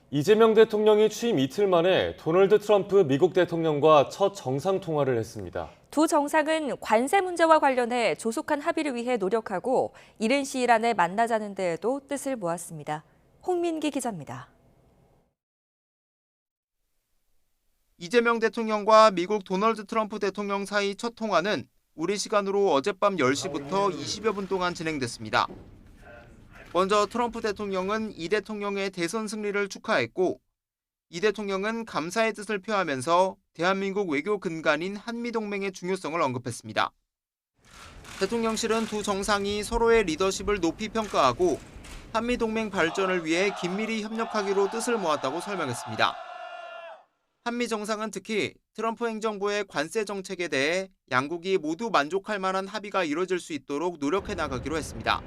이재명 대통령이 취임 이틀 만에 도널드 트럼프 미국 대통령과 첫 정상통화를 했습니다. 두 정상은 관세 문제와 관련해 조속한 합의를 위해 노력하고 이른 시일 안에 만나자는 데에도 뜻을 모았습니다. 홍민기 기자입니다. 이재명 대통령과 미국 도널드 트럼프 대통령 사이 첫 통화는 우리 시간으로 어젯밤 10시부터 20여 분 동안 진행됐습니다. 먼저 트럼프 대통령은 이 대통령의 대선 승리를 축하했고, 이 대통령은 감사의 뜻을 표하면서 대한민국 외교 근간인 한미동맹의 중요성을 언급했습니다. 대통령실은 두 정상이 서로의 리더십을 높이 평가하고 한미동맹 발전을 위해 긴밀히 협력하기로 뜻을 모았다고 설명했습니다. 한미 정상은 특히 트럼프 행정부의 관세 정책에 대해 양국이 모두 만족할 만한 합의가 이뤄질 수 있도록 노력해 나가기로 했습니다.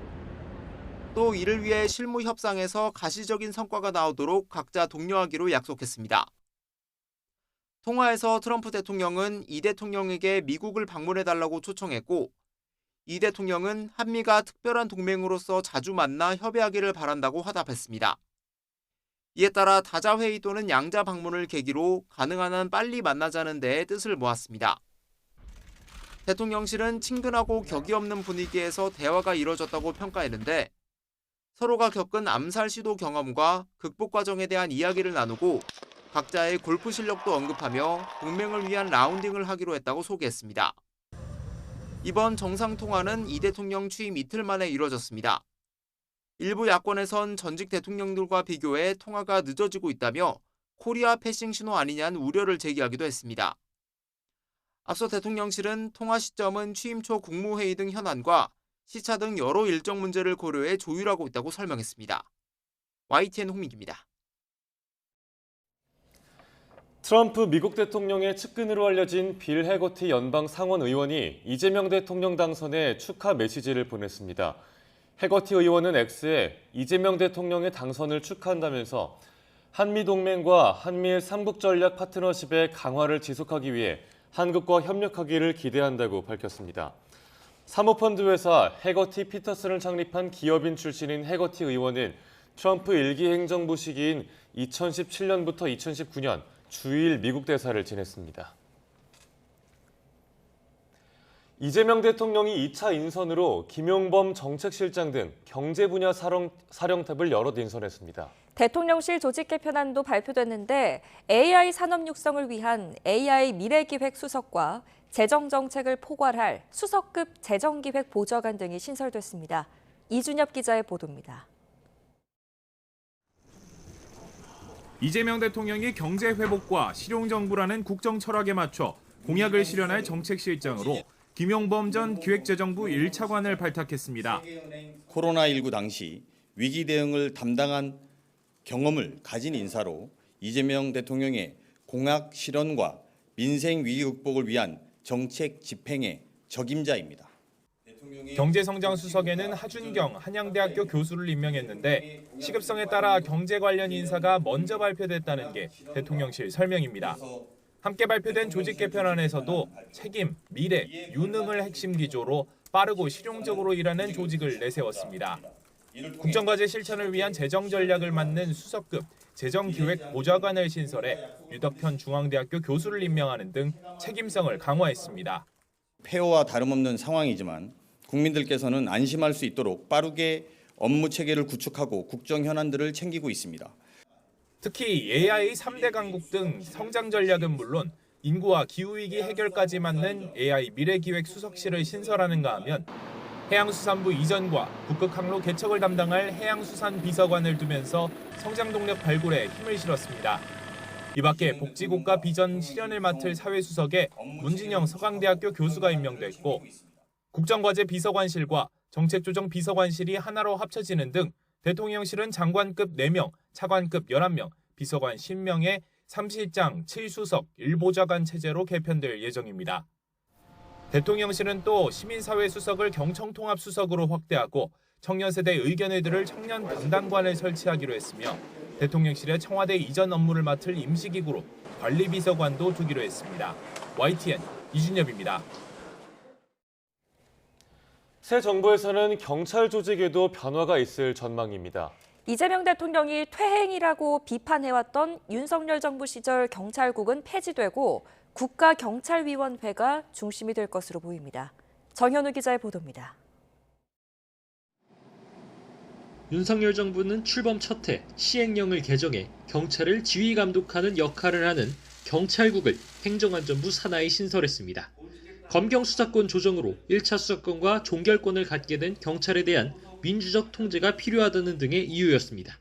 또 이를 위해 실무 협상에서 가시적인 성과가 나오도록 각자 독려하기로 약속했습니다. 통화에서 트럼프 대통령은 이 대통령에게 미국을 방문해달라고 초청했고, 이 대통령은 한미가 특별한 동맹으로서 자주 만나 협의하기를 바란다고 화답했습니다. 이에 따라 다자회의 또는 양자 방문을 계기로 가능한 한 빨리 만나자는 데에 뜻을 모았습니다. 대통령실은 친근하고 격이 없는 분위기에서 대화가 이뤄졌다고 평가했는데, 서로가 겪은 암살 시도 경험과 극복 과정에 대한 이야기를 나누고 각자의 골프 실력도 언급하며 동맹을 위한 라운딩을 하기로 했다고 소개했습니다. 이번 정상통화는 이 대통령 취임 이틀 만에 이뤄졌습니다. 일부 야권에선 전직 대통령들과 비교해 통화가 늦어지고 있다며 코리아 패싱 신호 아니냐는 우려를 제기하기도 했습니다. 앞서 대통령실은 통화 시점은 취임 초 국무회의 등 현안과 시차 등 여러 일정 문제를 고려해 조율하고 있다고 설명했습니다. YTN 홍민기입니다. 트럼프 미국 대통령의 측근으로 알려진 빌 해거티 연방 상원 의원이 이재명 대통령 당선에 축하 메시지를 보냈습니다. 해거티 의원은 X에 이재명 대통령의 당선을 축하한다면서 한미동맹과 한미일 삼국전략 파트너십의 강화를 지속하기 위해 한국과 협력하기를 기대한다고 밝혔습니다. 사모펀드 회사 해거티 피터슨을 창립한 기업인 출신인 해거티 의원은 트럼프 1기 행정부 시기인 2017년부터 2019년 주일 미국 대사를 지냈습니다. 이재명 대통령이 2차 인선으로 김용범 정책실장 등 경제 분야 사령탑을 여럿 인선했습니다. 대통령실 조직 개편안도 발표됐는데 AI 산업 육성을 위한 AI 미래기획 수석과 재정정책을 포괄할 수석급 재정기획 보좌관 등이 신설됐습니다. 이준엽 기자의 보도입니다. 이재명 대통령이 경제 회복과 실용정부라는 국정 철학에 맞춰 공약을 실현할 정책실장으로 김용범 전 기획재정부 1차관을 발탁했습니다. 코로나19 당시 위기 대응을 담당한 경험을 가진 인사로 이재명 대통령의 공약 실현과 민생 위기 극복을 위한 정책 집행의 적임자입니다. 경제성장수석에는 하준경 한양대학교 교수를 임명했는데 시급성에 따라 경제 관련 인사가 먼저 발표됐다는 게 대통령실 설명입니다. 함께 발표된 조직 개편안에서도 책임, 미래, 유능을 핵심 기조로 빠르고 실용적으로 일하는 조직을 내세웠습니다. 국정과제 실천을 위한 재정 전략을 맡는 수석급 재정기획 보좌관을 신설해 유덕현 중앙대학교 교수를 임명하는 등 책임성을 강화했습니다. 폐허와 다름없는 상황이지만 국민들께서는 안심할 수 있도록 빠르게 업무 체계를 구축하고 국정 현안들을 챙기고 있습니다. 특히 AI 3대 강국 등 성장 전략은 물론 인구와 기후위기 해결까지 맡는 AI 미래기획 수석실을 신설하는가 하면 해양수산부 이전과 북극항로 개척을 담당할 해양수산비서관을 두면서 성장동력 발굴에 힘을 실었습니다. 이 밖에 복지국가 비전 실현을 맡을 사회수석에 문진영 서강대학교 교수가 임명됐고 국정과제 비서관실과 정책조정비서관실이 하나로 합쳐지는 등 대통령실은 장관급 4명, 차관급 11명, 비서관 10명의 3실장 7수석 1보좌관 체제로 개편될 예정입니다. 대통령실은 또 시민사회 수석을 경청통합수석으로 확대하고 청년세대 의견을 들을 청년 담당관을 설치하기로 했으며 대통령실의 청와대 이전 업무를 맡을 임시기구로 관리비서관도 두기로 했습니다. YTN 이준엽입니다. 새 정부에서는 경찰 조직에도 변화가 있을 전망입니다. 이재명 대통령이 퇴행이라고 비판해왔던 윤석열 정부 시절 경찰국은 폐지되고 국가경찰위원회가 중심이 될 것으로 보입니다. 정현우 기자의 보도입니다. 윤석열 정부는 출범 첫 해 시행령을 개정해 경찰을 지휘 감독하는 역할을 하는 경찰국을 행정안전부 산하에 신설했습니다. 검경 수사권 조정으로 1차 수사권과 종결권을 갖게 된 경찰에 대한 민주적 통제가 필요하다는 등의 이유였습니다.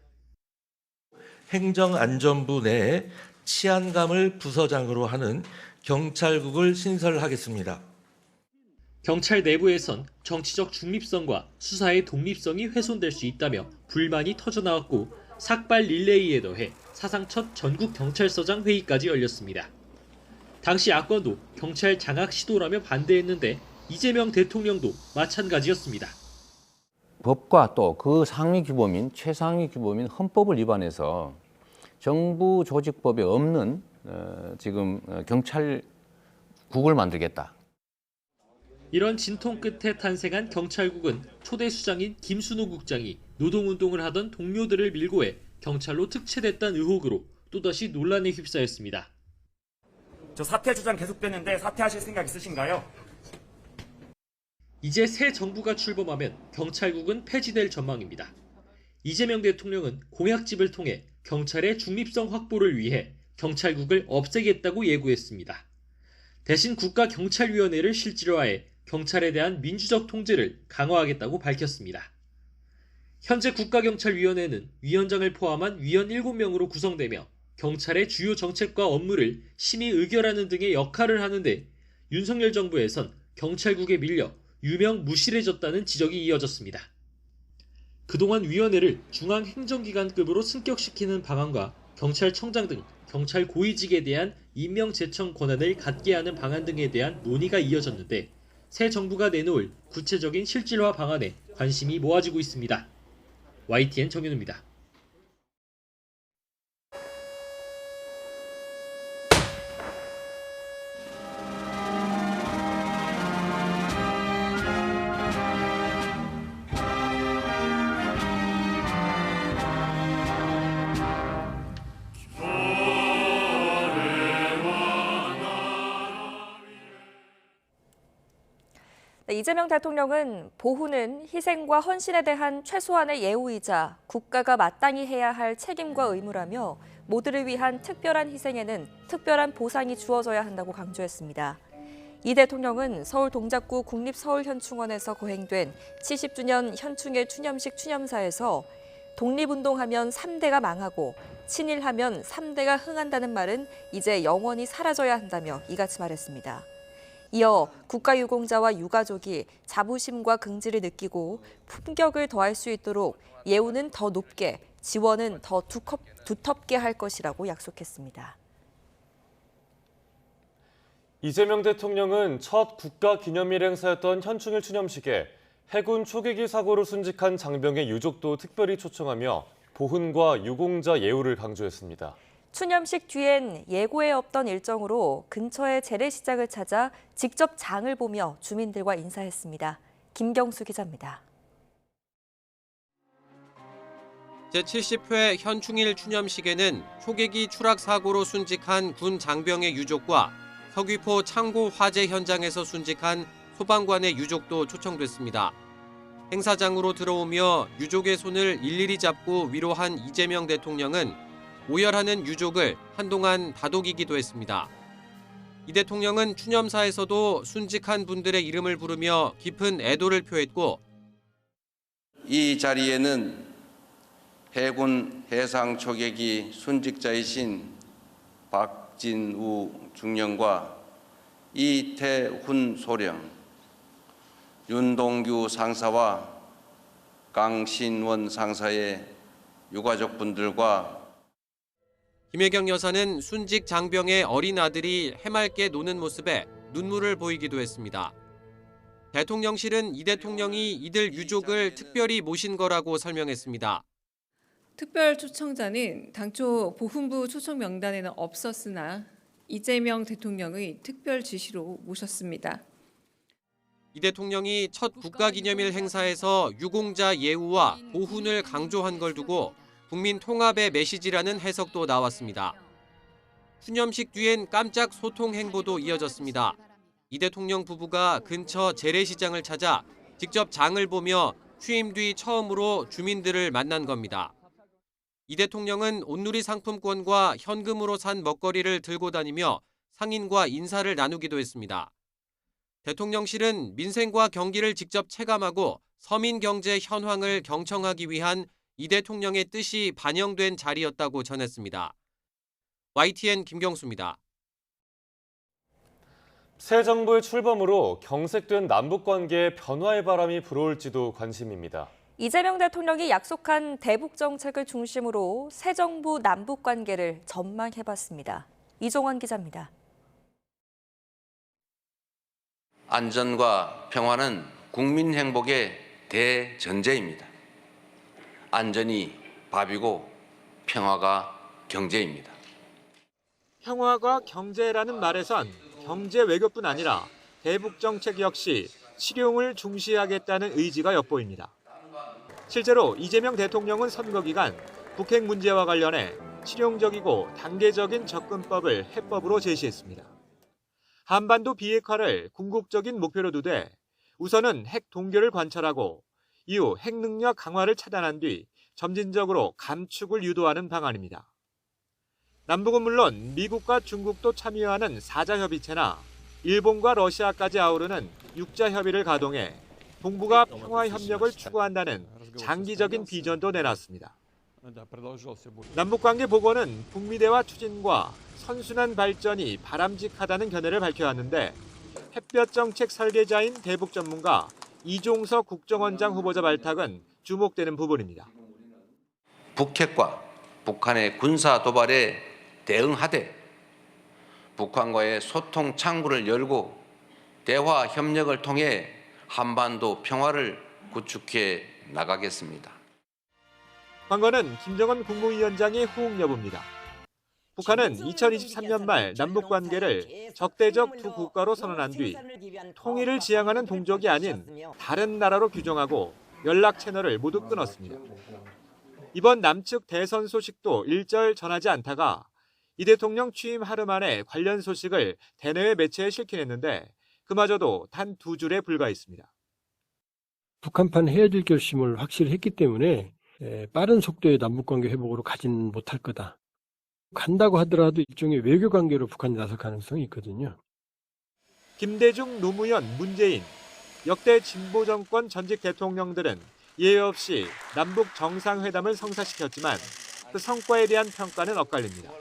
행정안전부 내에 치안감을 부서장으로 하는 경찰국을 신설하겠습니다. 경찰 내부에선 정치적 중립성과 수사의 독립성이 훼손될 수 있다며 불만이 터져나왔고 삭발 릴레이에 더해 사상 첫 전국 경찰서장 회의까지 열렸습니다. 당시 야권도 경찰 장악 시도라며 반대했는데 이재명 대통령도 마찬가지였습니다. 법과 또 그 상위 규범인 최상위 규범인 헌법을 위반해서 정부 조직법에 없는 지금 경찰국을 만들겠다. 이런 진통 끝에 탄생한 경찰국은 초대 수장인 김순호 국장이 노동운동을 하던 동료들을 밀고 해 경찰로 특채됐다는 의혹으로 또다시 논란에 휩싸였습니다. 저 사퇴 주장 계속되는데 사퇴하실 생각 있으신가요? 이제 새 정부가 출범하면 경찰국은 폐지될 전망입니다. 이재명 대통령은 공약집을 통해 경찰의 중립성 확보를 위해 경찰국을 없애겠다고 예고했습니다. 대신 국가경찰위원회를 실질화해 경찰에 대한 민주적 통제를 강화하겠다고 밝혔습니다. 현재 국가경찰위원회는 위원장을 포함한 위원 7명으로 구성되며 경찰의 주요 정책과 업무를 심의 의결하는 등의 역할을 하는데 윤석열 정부에선 경찰국에 밀려 유명 무실해졌다는 지적이 이어졌습니다. 그동안 위원회를 중앙행정기관급으로 승격시키는 방안과 경찰청장 등 경찰 고위직에 대한 임명 제청 권한을 갖게 하는 방안 등에 대한 논의가 이어졌는데 새 정부가 내놓을 구체적인 실질화 방안에 관심이 모아지고 있습니다. YTN 정윤우입니다. 이재명 대통령은 보훈은 희생과 헌신에 대한 최소한의 예우이자 국가가 마땅히 해야 할 책임과 의무라며 모두를 위한 특별한 희생에는 특별한 보상이 주어져야 한다고 강조했습니다. 이 대통령은 서울 동작구 국립서울현충원에서 거행된 70주년 현충일 추념식 추념사에서 독립운동하면 3대가 망하고 친일하면 3대가 흥한다는 말은 이제 영원히 사라져야 한다며 이같이 말했습니다. 이어 국가유공자와 유가족이 자부심과 긍지를 느끼고 품격을 더할 수 있도록 예우는 더 높게, 지원은 더 두텁게 할 것이라고 약속했습니다. 이재명 대통령은 첫 국가기념일 행사였던 현충일 추념식에 해군 초계기 사고로 순직한 장병의 유족도 특별히 초청하며 보훈과 유공자 예우를 강조했습니다. 추념식 뒤엔 예고에 없던 일정으로 근처의 재래시장을 찾아 직접 장을 보며 주민들과 인사했습니다. 김경수 기자입니다. 제70회 현충일 추념식에는 초계기 추락 사고로 순직한 군 장병의 유족과 서귀포 창고 화재 현장에서 순직한 소방관의 유족도 초청됐습니다. 행사장으로 들어오며 유족의 손을 일일이 잡고 위로한 이재명 대통령은 오열하는 유족을 한동안 다독이기도 했습니다. 이 대통령은 추념사에서도 순직한 분들의 이름을 부르며 깊은 애도를 표했고 이 자리에는 해군 해상 초계기 순직자이신 박진우 중령과 이태훈 소령, 윤동규 상사와 강신원 상사의 유가족분들과 김혜경 여사는 순직 장병의 어린 아들이 해맑게 노는 모습에 눈물을 보이기도 했습니다. 대통령실은 이 대통령이 이들 유족을 특별히 모신 거라고 설명했습니다. 특별 초청자는 당초 보훈부 초청 명단에는 없었으나 이재명 대통령의 특별 지시로 모셨습니다. 이 대통령이 첫 국가기념일 행사에서 유공자 예우와 보훈을 강조한 걸 두고 국민 통합의 메시지라는 해석도 나왔습니다. 추념식 뒤엔 깜짝 소통 행보도 이어졌습니다. 이 대통령 부부가 근처 재래시장을 찾아 직접 장을 보며 취임 뒤 처음으로 주민들을 만난 겁니다. 이 대통령은 온누리 상품권과 현금으로 산 먹거리를 들고 다니며 상인과 인사를 나누기도 했습니다. 대통령실은 민생과 경기를 직접 체감하고 서민 경제 현황을 경청하기 위한 이 대통령의 뜻이 반영된 자리였다고 전했습니다. YTN 김경수입니다. 새 정부의 출범으로 경색된 남북관계의 변화의 바람이 불어올지도 관심입니다. 이재명 대통령이 약속한 대북 정책을 중심으로 새 정부 남북 관계를 전망해봤습니다. 이종원 기자입니다. 안전과 평화는 국민 행복의 대전제입니다. 안전이 밥이고 평화가 경제입니다. 평화가 경제라는 말에선 경제 외교뿐 아니라 대북 정책 역시 실용을 중시하겠다는 의지가 엿보입니다. 실제로 이재명 대통령은 선거 기간 북핵 문제와 관련해 실용적이고 단계적인 접근법을 해법으로 제시했습니다. 한반도 비핵화를 궁극적인 목표로 두되 우선은 핵 동결을 관철하고 이후 핵 능력 강화를 차단한 뒤 점진적으로 감축을 유도하는 방안입니다. 남북은 물론 미국과 중국도 참여하는 4자 협의체나 일본과 러시아까지 아우르는 6자 협의를 가동해 동북아 평화 협력을 추구한다는 장기적인 비전도 내놨습니다. 남북관계 보고는 북미대화 추진과 선순환 발전이 바람직하다는 견해를 밝혀왔는데 햇볕 정책 설계자인 대북 전문가 이종석 국정원장 후보자 발탁은 주목되는 부분입니다. 북핵과 북한의 군사 도발에 대응하되 북한과의 소통 창구를 열고 대화 협력을 통해 한반도 평화를 구축해 나가겠습니다. 관건은 김정은 국무위원장의 호응 여부입니다. 북한은 2023년 말 남북 관계를 적대적 두 국가로 선언한 뒤 통일을 지향하는 동족이 아닌 다른 나라로 규정하고 연락 채널을 모두 끊었습니다. 이번 남측 대선 소식도 일절 전하지 않다가 이 대통령 취임 하루 만에 관련 소식을 대내외 매체에 실긴 그마저도 단 2줄에 불과했습니다. 북한판 헤어질 결심을 확실히 했기 때문에 빠른 속도의 남북관계 회복으로 가지는 못할 거다. 간다고 하더라도 일종의 외교관계로 북한이 나설 가능성이 있거든요. 김대중, 노무현, 문재인, 역대 진보 정권 전직 대통령들은 예외 없이 남북 정상회담을 성사시켰지만 그 성과에 대한 평가는 엇갈립니다.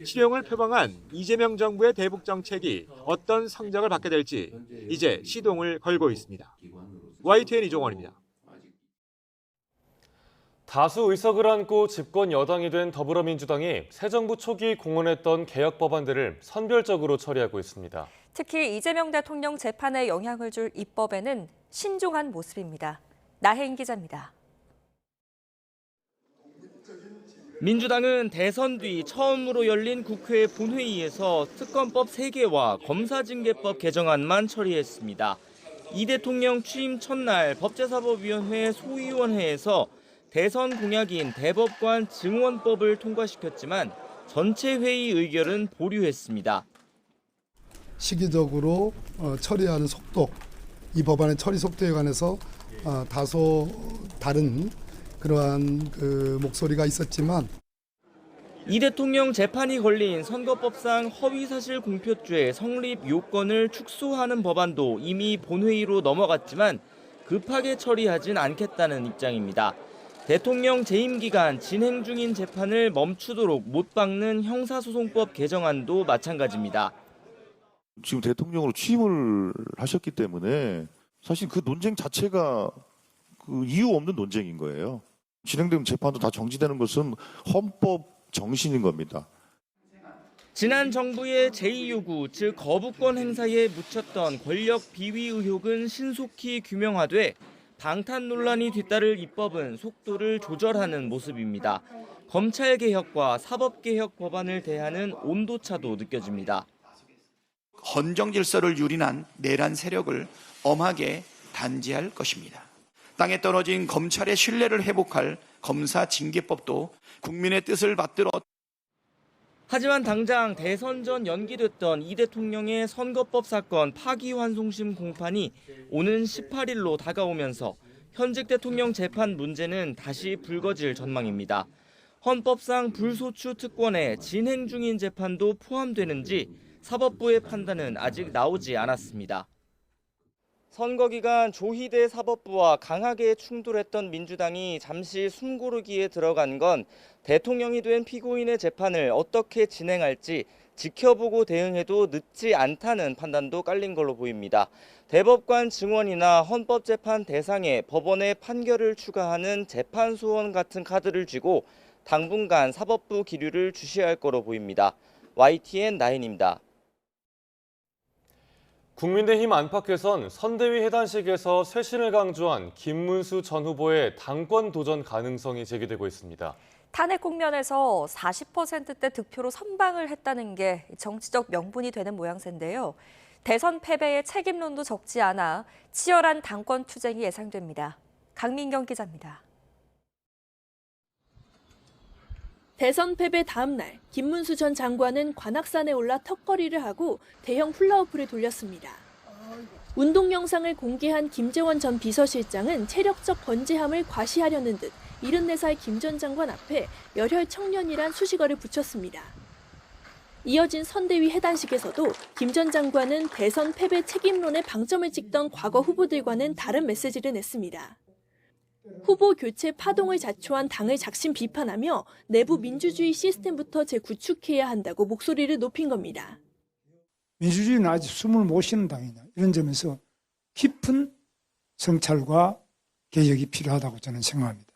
실용을 표방한 이재명 정부의 대북 정책이 어떤 성적을 받게 될지 이제 시동을 걸고 있습니다. YTN 이종원입니다. 다수 의석을 안고 집권 여당이 된 더불어민주당이 새 정부 초기 공언했던 개혁 법안들을 선별적으로 처리하고 있습니다. 특히 이재명 대통령 재판에 영향을 줄 입법에는 신중한 모습입니다. 나혜인 기자입니다. 민주당은 대선 뒤 처음으로 열린 국회 본회의에서 특검법 3개와 검사징계법 개정안만 처리했습니다. 이 대통령 취임 첫날 법제사법위원회 소위원회에서 대선 공약인 대법관 증원법을 통과시켰지만 전체 회의 의결은 보류했습니다. 시기적으로 처리하는 속도, 이 법안의 처리 속도에 관해서 다소 다른 그러한 목소리가 있었지만 이 대통령 재판이 걸린 선거법상 허위사실 공표죄 성립 요건을 축소하는 법안도 이미 본회의로 넘어갔지만 급하게 처리하진 않겠다는 입장입니다. 대통령 재임 기간 진행 중인 재판을 멈추도록 못 박는 형사소송법 개정안도 마찬가지입니다. 지금 대통령으로 취임을 하셨기 때문에 사실 그 논쟁 자체가 그 이유 없는 논쟁인 거예요. 진행된 재판도 다 정지되는 것은 헌법 정신인 겁니다. 지난 정부의 제2요구, 즉 거부권 행사에 묻혔던 권력 비위 의혹은 신속히 규명하되 방탄 논란이 뒤따를 입법은 속도를 조절하는 모습입니다. 검찰개혁과 사법개혁 법안을 대하는 온도차도 느껴집니다. 헌정 질서를 유린한 내란 세력을 엄하게 단죄할 것입니다. 땅에 떨어진 검찰의 신뢰를 회복할 검사징계법도 국민의 뜻을 받들어. 하지만 당장 대선 전 연기됐던 이 대통령의 선거법 사건 파기환송심 공판이 오는 18일로 다가오면서 현직 대통령 재판 문제는 다시 불거질 전망입니다. 헌법상 불소추 특권에 진행 중인 재판도 포함되는지 사법부의 판단은 아직 나오지 않았습니다. 선거 기간 조희대 사법부와 강하게 충돌했던 민주당이 잠시 숨고르기에 들어간 건 대통령이 된 피고인의 재판을 어떻게 진행할지 지켜보고 대응해도 늦지 않다는 판단도 깔린 걸로 보입니다. 대법관 증언이나 헌법재판 대상에 법원의 판결을 추가하는 재판 소원 같은 카드를 쥐고 당분간 사법부 기류를 주시할 거로 보입니다. YTN 나인입니다. 국민의힘 안팎에선 선대위 해단식에서 쇄신을 강조한 김문수 전 후보의 당권 도전 가능성이 제기되고 있습니다. 탄핵 국면에서 40%대 득표로 선방을 했다는 게 정치적 명분이 되는 모양새인데요. 대선 패배의 책임론도 적지 않아 치열한 당권 투쟁이 예상됩니다. 강민경 기자입니다. 대선 패배 다음 날 김문수 전 장관은 관악산에 올라 턱걸이를 하고 대형 훌라후프를 돌렸습니다. 운동 영상을 공개한 김재원 전 비서실장은 체력적 번제함을 과시하려는 듯 74살 김 전 장관 앞에 열혈 청년이란 수식어를 붙였습니다. 이어진 선대위 해단식에서도 김 전 장관은 대선 패배 책임론에 방점을 찍던 과거 후보들과는 다른 메시지를 냈습니다. 후보 교체 파동을 자초한 당을 작심 비판하며 내부 민주주의 시스템부터 재구축해야 한다고 목소리를 높인 겁니다. 민주주의는 아직 숨을 못 쉬는 당이다. 이런 점에서 깊은 성찰과 개혁이 필요하다고 저는 생각합니다.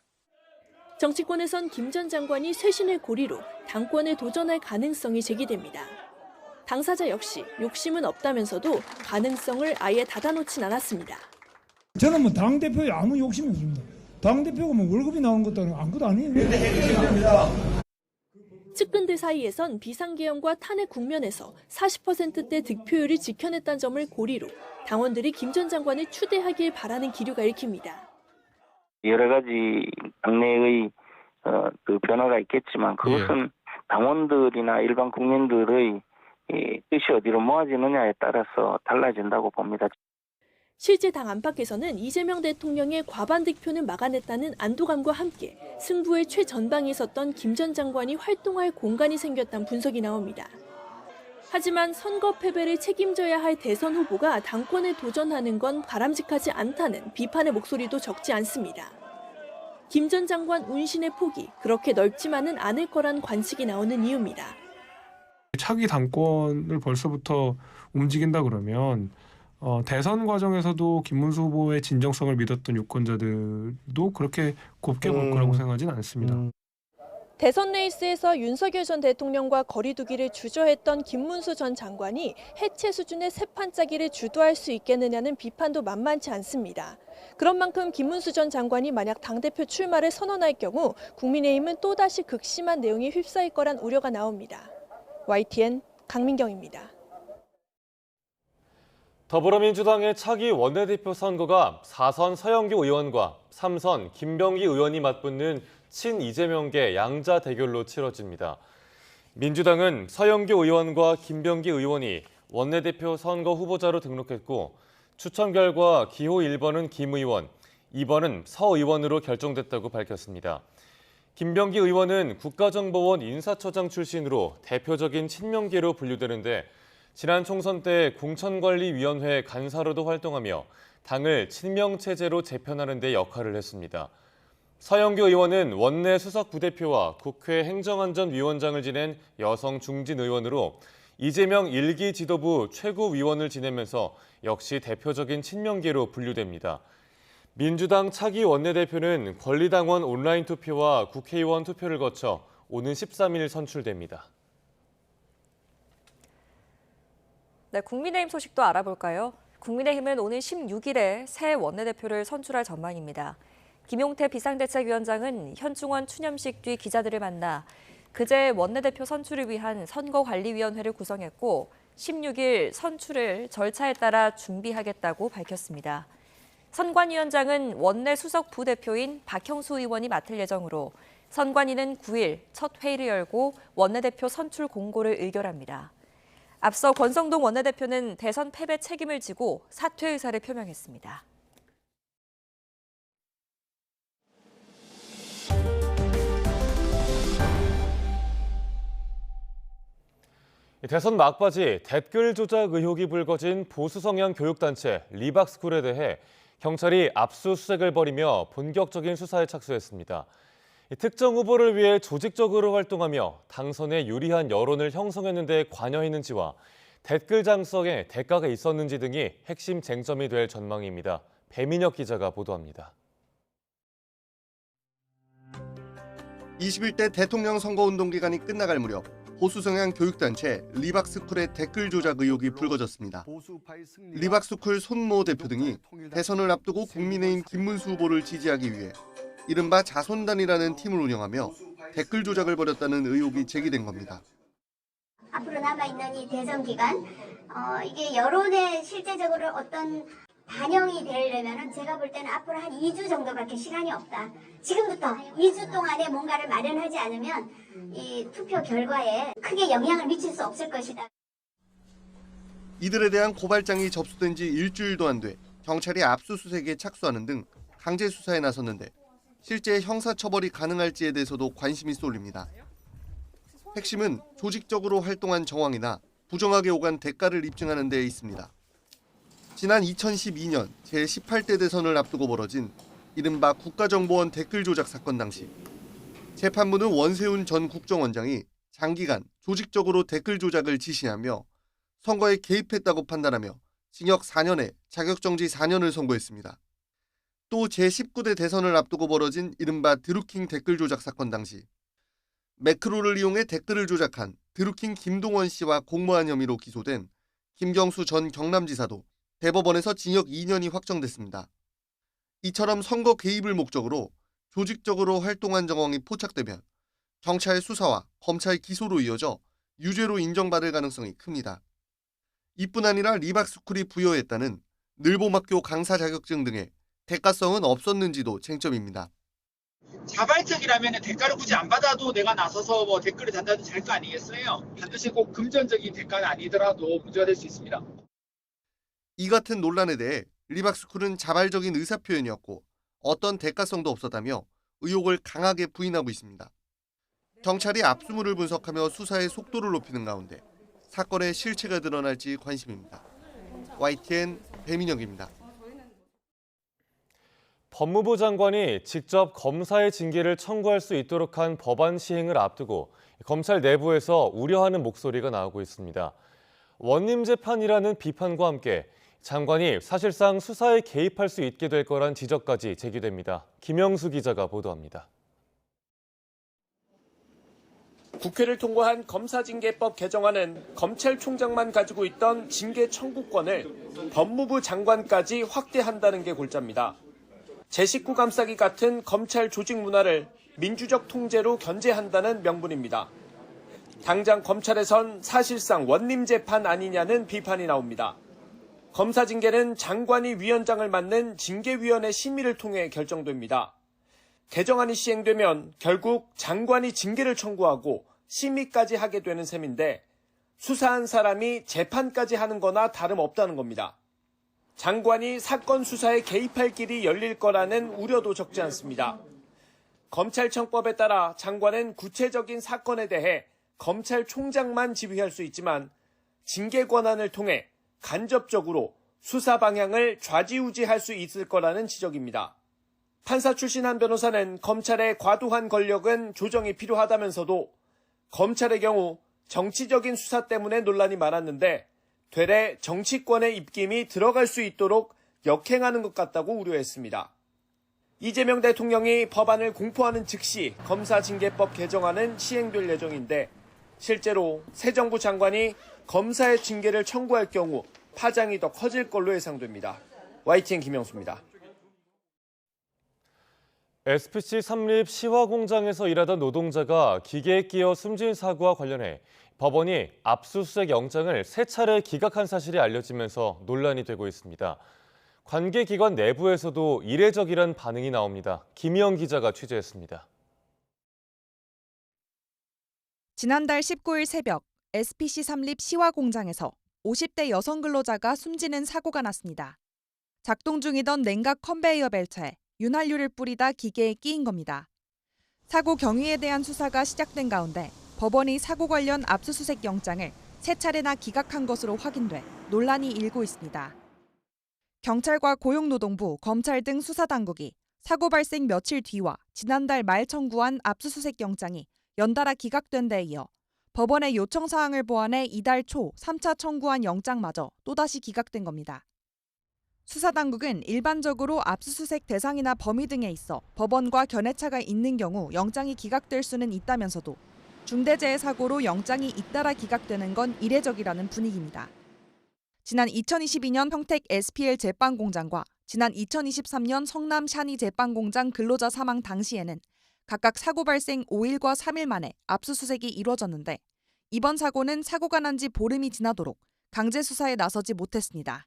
정치권에선 김 전 장관이 쇄신을 고리로 당권에 도전할 가능성이 제기됩니다. 당사자 역시 욕심은 없다면서도 가능성을 아예 닫아놓진 않았습니다. 저는 당대표에 아무 욕심이 없습니다. 당대표가 월급이 나오는 것도 아무것도 아니에요. 측근들 사이에선 비상계엄과 탄핵 국면에서 40%대 득표율을 지켜냈다는 점을 고리로 당원들이 김 전 장관을 추대하길 바라는 기류가 읽힙니다. 여러 가지 당내의 그 변화가 있겠지만 그것은 당원들이나 일반 국민들의 뜻이 어디로 모아지느냐에 따라서 달라진다고 봅니다. 실제 당 안팎에서는 이재명 대통령의 과반 득표는 막아냈다는 안도감과 함께 승부의 최전방에 섰던 김 전 장관이 활동할 공간이 생겼다는 분석이 나옵니다. 하지만 선거 패배를 책임져야 할 대선 후보가 당권에 도전하는 건 바람직하지 않다는 비판의 목소리도 적지 않습니다. 김 전 장관 운신의 폭이 그렇게 넓지만은 않을 거란 관측이 나오는 이유입니다. 차기 당권을 벌써부터 움직인다 그러면 대선 과정에서도 김문수 후보의 진정성을 믿었던 유권자들도 그렇게 곱게 볼 거라고 생각하지는 않습니다. 대선 레이스에서 윤석열 전 대통령과 거리두기를 주저했던 김문수 전 장관이 해체 수준의 새 판짜기를 주도할 수 있겠느냐는 비판도 만만치 않습니다. 그런 만큼 김문수 전 장관이 만약 당대표 출마를 선언할 경우 국민의힘은 또다시 극심한 내용에 휩싸일 거란 우려가 나옵니다. YTN 강민경입니다. 더불어민주당의 차기 원내대표 선거가 4선 서영교 의원과 3선 김병기 의원이 맞붙는 친이재명계 양자 대결로 치러집니다. 민주당은 서영교 의원과 김병기 의원이 원내대표 선거 후보자로 등록했고 추천 결과 기호 1번은 김 의원, 2번은 서 의원으로 결정됐다고 밝혔습니다. 김병기 의원은 국가정보원 인사처장 출신으로 대표적인 친명계로 분류되는데 지난 총선 때 공천관리위원회 간사로도 활동하며 당을 친명체제로 재편하는 데 역할을 했습니다. 서영교 의원은 원내 수석 부대표와 국회 행정안전위원장을 지낸 여성 중진 의원으로 이재명 1기 지도부 최고위원을 지내면서 역시 대표적인 친명계로 분류됩니다. 민주당 차기 원내대표는 권리당원 온라인 투표와 국회의원 투표를 거쳐 오는 13일 선출됩니다. 네, 국민의힘 소식도 알아볼까요? 국민의힘은 오는 16일에 새 원내대표를 선출할 전망입니다. 김용태 비상대책위원장은 현충원 추념식 뒤 기자들을 만나 그제 원내대표 선출을 위한 선거관리위원회를 구성했고 16일 선출을 절차에 따라 준비하겠다고 밝혔습니다. 선관위원장은 원내 수석 부대표인 박형수 의원이 맡을 예정으로 선관위는 9일 첫 회의를 열고 원내대표 선출 공고를 의결합니다. 앞서 권성동 원내대표는 대선 패배 책임을 지고 사퇴 의사를 표명했습니다. 대선 막바지 댓글 조작 의혹이 불거진 보수 성향 교육단체 리박스쿨에 대해 경찰이 압수수색을 벌이며 본격적인 수사에 착수했습니다. 특정 후보를 위해 조직적으로 활동하며 당선에 유리한 여론을 형성하는 데 관여했는지와 댓글 장성에 대가가 있었는지 등이 핵심 쟁점이 될 전망입니다. 배민혁 기자가 보도합니다. 21대 대통령 선거운동 기간이 끝나갈 무렵 보수 성향 교육단체 리박스쿨의 댓글 조작 의혹이 불거졌습니다. 리박스쿨 손모 대표 등이 대선을 앞두고 국민의힘 김문수 후보를 지지하기 위해 이른바 자손단이라는 팀을 운영하며 댓글 조작을 벌였다는 의혹이 제기된 겁니다. 앞으로 남아있는 이 대선 기간, 이게 여론에 실제적으로 어떤 반영이 되려면 제가 볼 때는 앞으로 한 2주 정도밖에 시간이 없다. 지금부터 2주 동안에 뭔가를 마련하지 않으면 이 투표 결과에 크게 영향을 미칠 수 없을 것이다. 이들에 대한 고발장이 접수된 지 일주일도 안 돼 경찰이 압수수색에 착수하는 등 강제 수사에 나섰는데 실제 형사처벌이 가능할지에 대해서도 관심이 쏠립니다. 핵심은 조직적으로 활동한 정황이나 부정하게 오간 대가를 입증하는 데 있습니다. 지난 2012년 제18대 대선을 앞두고 벌어진 이른바 국가정보원 댓글 조작 사건 당시 재판부는 원세훈 전 국정원장이 장기간 조직적으로 댓글 조작을 지시하며 선거에 개입했다고 판단하며 징역 4년에 자격정지 4년을 선고했습니다. 또 제19대 대선을 앞두고 벌어진 이른바 드루킹 댓글 조작 사건 당시 매크로를 이용해 댓글을 조작한 드루킹 김동원 씨와 공모한 혐의로 기소된 김경수 전 경남지사도 대법원에서 징역 2년이 확정됐습니다. 이처럼 선거 개입을 목적으로 조직적으로 활동한 정황이 포착되면 경찰 수사와 검찰 기소로 이어져 유죄로 인정받을 가능성이 큽니다. 이뿐 아니라 리박스쿨이 부여했다는 늘봄학교 강사 자격증 등의 대가성은 없었는지도 쟁점입니다. 자발적이라면 대가를 굳이 안 받아도 내가 나서서 뭐 댓글을 단다도 될 거 아니겠어요? 반드시 꼭 금전적인 대가는 아니더라도 문제가 될 수 있습니다. 이 같은 논란에 대해 리박스쿨은 자발적인 의사표현이었고 어떤 대가성도 없었다며 의혹을 강하게 부인하고 있습니다. 경찰이 압수물을 분석하며 수사의 속도를 높이는 가운데 사건의 실체가 드러날지 관심입니다. YTN 배민혁입니다. 법무부 장관이 직접 검사의 징계를 청구할 수 있도록 한 법안 시행을 앞두고 검찰 내부에서 우려하는 목소리가 나오고 있습니다. 원님 재판이라는 비판과 함께 장관이 사실상 수사에 개입할 수 있게 될 거란 지적까지 제기됩니다. 김영수 기자가 보도합니다. 국회를 통과한 검사징계법 개정안은 검찰총장만 가지고 있던 징계 청구권을 법무부 장관까지 확대한다는 게 골자입니다. 제19 감싸기 같은 검찰 조직 문화를 민주적 통제로 견제한다는 명분입니다. 당장 검찰에선 사실상 원님 재판 아니냐는 비판이 나옵니다. 검사 징계는 장관이 위원장을 맡는 징계위원회 심의를 통해 결정됩니다. 개정안이 시행되면 결국 장관이 징계를 청구하고 심의까지 하게 되는 셈인데 수사한 사람이 재판까지 하는 거나 다름없다는 겁니다. 장관이 사건 수사에 개입할 길이 열릴 거라는 우려도 적지 않습니다. 검찰청법에 따라 장관은 구체적인 사건에 대해 검찰총장만 지휘할 수 있지만 징계 권한을 통해 간접적으로 수사 방향을 좌지우지할 수 있을 거라는 지적입니다. 판사 출신 한 변호사는 검찰의 과도한 권력은 조정이 필요하다면서도 검찰의 경우 정치적인 수사 때문에 논란이 많았는데 되레 정치권의 입김이 들어갈 수 있도록 역행하는 것 같다고 우려했습니다. 이재명 대통령이 법안을 공포하는 즉시 검사징계법 개정안은 시행될 예정인데 실제로 새 정부 장관이 검사의 징계를 청구할 경우 파장이 더 커질 걸로 예상됩니다. YTN 김영수입니다. SPC 삼립 시화 공장에서 일하던 노동자가 기계에 끼어 숨진 사고와 관련해 법원이 압수수색 영장을 3차례 기각한 사실이 알려지면서 논란이 되고 있습니다. 관계기관 내부에서도 이례적이란 반응이 나옵니다. 김희영 기자가 취재했습니다. 지난달 19일 새벽 SPC 삼립 시화 공장에서 50대 여성 근로자가 숨지는 사고가 났습니다. 작동 중이던 냉각 컨베이어 벨트에 윤활유를 뿌리다 기계에 끼인 겁니다. 사고 경위에 대한 수사가 시작된 가운데 법원이 사고 관련 압수수색 영장을 3차례나 기각한 것으로 확인돼 논란이 일고 있습니다. 경찰과 고용노동부, 검찰 등 수사당국이 사고 발생 며칠 뒤와 지난달 말 청구한 압수수색 영장이 연달아 기각된 데 이어 법원의 요청 사항을 보완해 이달 초 3차 청구한 영장마저 또다시 기각된 겁니다. 수사당국은 일반적으로 압수수색 대상이나 범위 등에 있어 법원과 견해차가 있는 경우 영장이 기각될 수는 있다면서도 중대재해 사고로 영장이 잇따라 기각되는 건 이례적이라는 분위기입니다. 지난 2022년 평택 SPL 제빵공장과 지난 2023년 성남 샤니 제빵공장 근로자 사망 당시에는 각각 사고 발생 5일과 3일 만에 압수수색이 이루어졌는데 이번 사고는 사고가 난 지 보름이 지나도록 강제 수사에 나서지 못했습니다.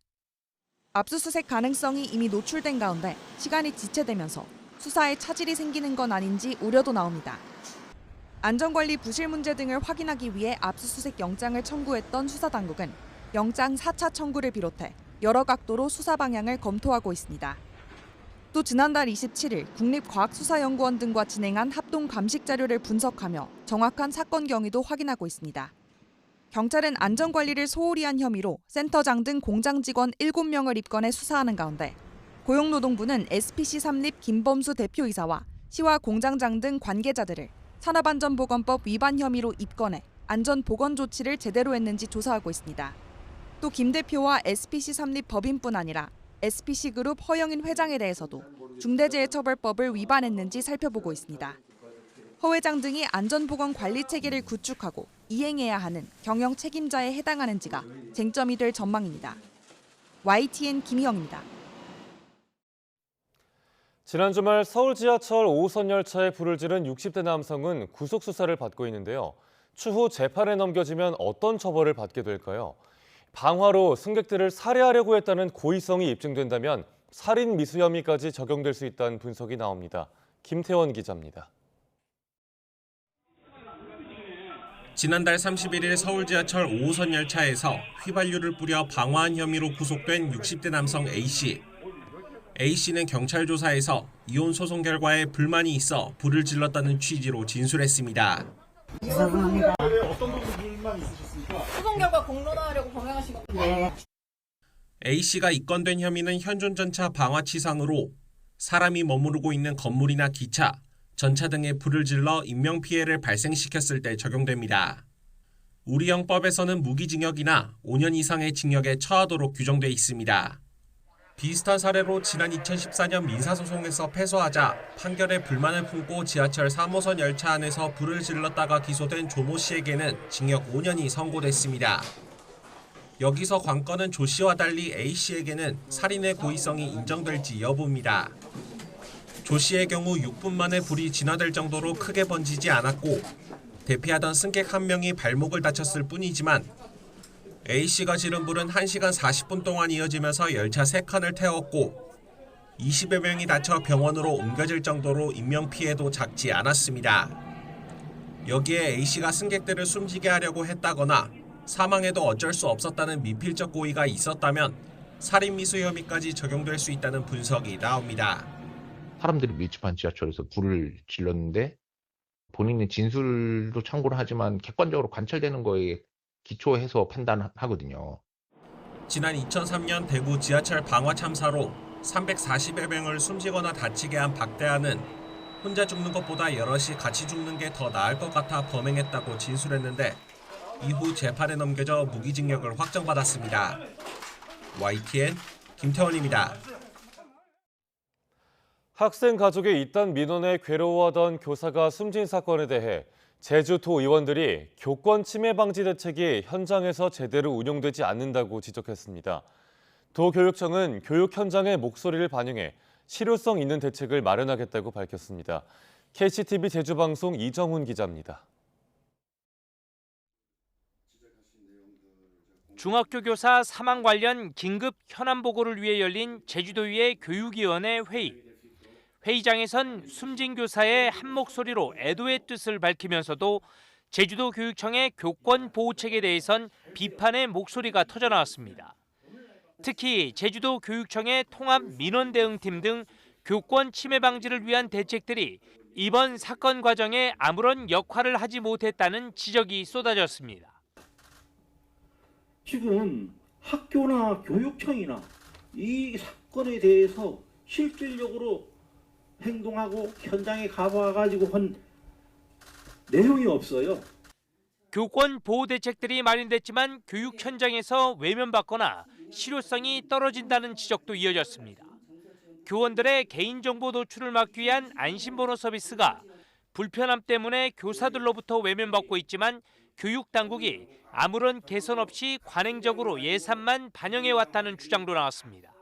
압수수색 가능성이 이미 노출된 가운데 시간이 지체되면서 수사에 차질이 생기는 건 아닌지 우려도 나옵니다. 안전관리 부실 문제 등을 확인하기 위해 압수수색 영장을 청구했던 수사당국은 영장 4차 청구를 비롯해 여러 각도로 수사 방향을 검토하고 있습니다. 또 지난달 27일 국립과학수사연구원 등과 진행한 합동 감식 자료를 분석하며 정확한 사건 경위도 확인하고 있습니다. 경찰은 안전관리를 소홀히 한 혐의로 센터장 등 공장 직원 7명을 입건해 수사하는 가운데 고용노동부는 SPC 삼립 김범수 대표이사와 시화 공장장 등 관계자들을 산업안전보건법 위반 혐의로 입건해 안전보건 조치를 제대로 했는지 조사하고 있습니다. 또 김 대표와 SPC 삼립 법인뿐 아니라 SPC그룹 허영인 회장에 대해서도 중대재해처벌법을 위반했는지 살펴보고 있습니다. 허 회장 등이 안전보건 관리 체계를 구축하고 이행해야 하는 경영 책임자에 해당하는지가 쟁점이 될 전망입니다. YTN 김희영입니다. 지난 주말 서울 지하철 5호선 열차에 불을 지른 60대 남성은 구속 수사를 받고 있는데요. 추후 재판에 넘겨지면 어떤 처벌을 받게 될까요? 방화로 승객들을 살해하려고 했다는 고의성이 입증된다면 살인 미수 혐의까지 적용될 수 있다는 분석이 나옵니다. 김태원 기자입니다. 지난달 31일 서울 지하철 5호선 열차에서 휘발유를 뿌려 방화한 혐의로 구속된 60대 남성 A씨. A씨는 경찰 조사에서 이혼 소송 결과에 불만이 있어 불을 질렀다는 취지로 진술했습니다. 죄송합니다. 어떤 부분 불만이 있으셨습니까? 소송 결과 공론화하려고 범행하신 거. 네. A씨가 입건된 혐의는 현존전차 방화치상으로 사람이 머무르고 있는 건물이나 기차, 전차 등에 불을 질러 인명피해를 발생시켰을 때 적용됩니다. 우리 형법에서는 무기징역이나 5년 이상의 징역에 처하도록 규정돼 있습니다. 비슷한 사례로 지난 2014년 민사소송에서 패소하자 판결에 불만을 품고 지하철 3호선 열차 안에서 불을 질렀다가 기소된 조모 씨에게는 징역 5년이 선고됐습니다. 여기서 관건은 조 씨와 달리 A 씨에게는 살인의 고의성이 인정될지 여부입니다. 조 씨의 경우 6분 만에 불이 진화될 정도로 크게 번지지 않았고 대피하던 승객 한 명이 발목을 다쳤을 뿐이지만 A 씨가 지른 불은 1시간 40분 동안 이어지면서 열차 3칸을 태웠고 20여 명이 다쳐 병원으로 옮겨질 정도로 인명피해도 작지 않았습니다. 여기에 A 씨가 승객들을 숨지게 하려고 했다거나 사망에도 어쩔 수 없었다는 미필적 고의가 있었다면 살인미수 혐의까지 적용될 수 있다는 분석이 나옵니다. 사람들이 밀집한 지하철에서 불을 질렀는데 본인의 진술도 참고를 하지만 객관적으로 관찰되는 거에 기초해서 판단하거든요. 지난 2003년 대구 지하철 방화 참사로 340여 명을 숨지거나 다치게 한 박대하는 혼자 죽는 것보다 여럿이 같이 죽는 게 더 나을 것 같아 범행했다고 진술했는데 이후 재판에 넘겨져 무기징역을 확정받았습니다. YTN 김태원입니다. 학생 가족의 이딴 민원에 괴로워하던 교사가 숨진 사건에 대해 제주도 의원들이 교권 침해 방지 대책이 현장에서 제대로 운용되지 않는다고 지적했습니다. 도교육청은 교육 현장의 목소리를 반영해 실효성 있는 대책을 마련하겠다고 밝혔습니다. KCTV 제주방송 이정훈 기자입니다. 중학교 교사 사망 관련 긴급 현안 보고를 위해 열린 제주도의회 교육위원회 회의. 회의장에선 숨진 교사의 한 목소리로 애도의 뜻을 밝히면서도 제주도 교육청의 교권 보호책에 대해선 비판의 목소리가 터져나왔습니다. 특히 제주도 교육청의 통합 민원 대응팀 등 교권 침해 방지를 위한 대책들이 이번 사건 과정에 아무런 역할을 하지 못했다는 지적이 쏟아졌습니다. 지금 학교나 교육청이나 이 사건에 대해서 실질적으로 행동하고 현장에 가봐가지고 한 내용이 없어요. 교권 보호 대책들이 마련됐지만 교육 현장에서 외면받거나 실효성이 떨어진다는 지적도 이어졌습니다. 교원들의 개인정보 노출을 막기 위한 안심번호 서비스가 불편함 때문에 교사들로부터 외면받고 있지만 교육당국이 아무런 개선 없이 관행적으로 예산만 반영해왔다는 주장도 나왔습니다.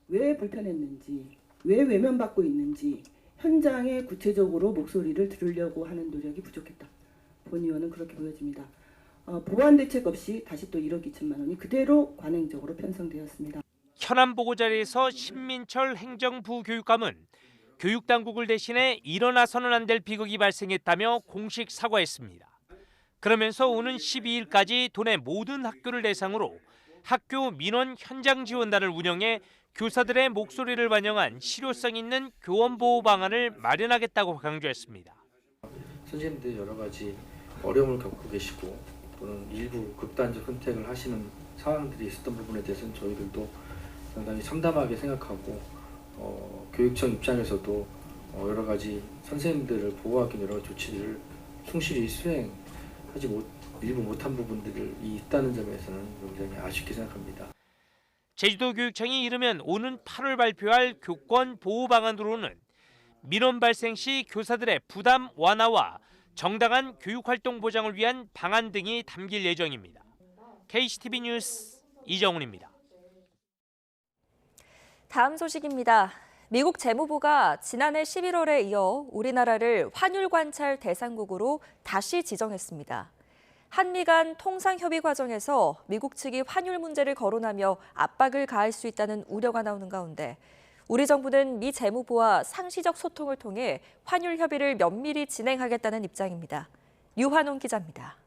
왜 불편했는지, 왜 외면받고 있는지 현장에 구체적으로 목소리를 들으려고 하는 노력이 부족했다. 본 의원은 그렇게 보여집니다. 보완 대책 없이 다시 또 1억 2천만 원이 그대로 관행적으로 편성되었습니다. 현안 보고 자리에서 신민철 행정부 교육감은 교육당국을 대신해 일어나서는 안 될 비극이 발생했다며 공식 사과했습니다. 그러면서 오는 12일까지 도내 모든 학교를 대상으로 학교 민원 현장 지원단을 운영해 교사들의 목소리를 반영한 실효성 있는 교원 보호 방안을 마련하겠다고 강조했습니다. 선생님들 여러 가지 어려움을 겪고 계시고 또는 일부 극단적 선택을 하시는 상황들이 있었던 부분에 대해서는 저희들도 상당히 참담하게 생각하고 교육청 입장에서도 여러 가지 선생님들을 보호하기 위한 여러 조치들을 충실히 수행하지 일부 못한 부분들이 있다는 점에서는 굉장히 아쉽게 생각합니다. 제주도 교육청이 이르면 오는 8월 발표할 교권 보호 방안으로는 민원 발생 시 교사들의 부담 완화와 정당한 교육활동 보장을 위한 방안 등이 담길 예정입니다. KCTV 뉴스 이정훈입니다. 다음 소식입니다. 미국 재무부가 지난해 11월에 이어 우리나라를 환율 관찰 대상국으로 다시 지정했습니다. 한미 간 통상협의 과정에서 미국 측이 환율 문제를 거론하며 압박을 가할 수 있다는 우려가 나오는 가운데 우리 정부는 미 재무부와 상시적 소통을 통해 환율 협의를 면밀히 진행하겠다는 입장입니다. 유환홍 기자입니다.